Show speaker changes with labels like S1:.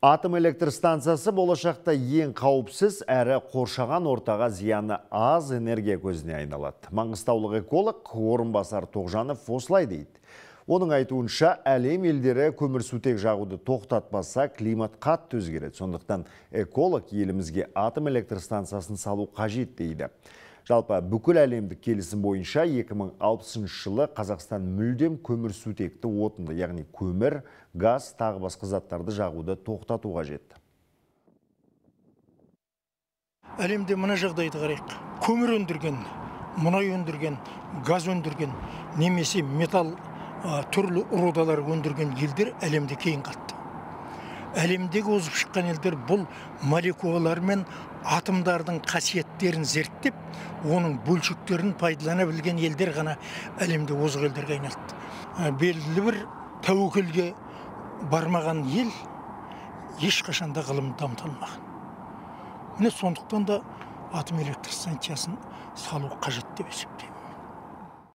S1: Атом электр станциясы болашақта ең қауіпсіз әрі қоршаған ортаға зияны аз энергия көзіне айналады. Маңғыстаулық эколог орынбасар Тоғжанов осылай дейді. Оның айтуынша, әлем елдері көмірсутек жағуды тоқтатпаса, климат қатты өзгереді. Сондықтан эколог елімізге атом электр станциясын салу қажет дейді. Жалпы бүкіл әлемдік келісім бойынша 2060 жылы Қазақстан мүлдем көмірсутекті отынды, яғни көмір, газ, тағы басқа заттарды жағуды тоқтату қажет.
S2: Әлемде мына жағдайды қарайық. Көмір өндірген, мұнай өндірген, газ өндірген, немесе металл түрлі рудалар өндірген елдер әлемде кейін қатты. Әлемдегі озып шыққан елдер бұл молекулалар мен атомдардың қасиеттерін зерттеп, оның бөлшектерін пайдалана білген елдер ғана әлемде озық елдерге айналды. Белгілі бір тәуекелге бармаған ел ешқашанда ғылым дамыта алмаған. Міне сондықтан да атом электр станциясын салу қажет деп есептеймін.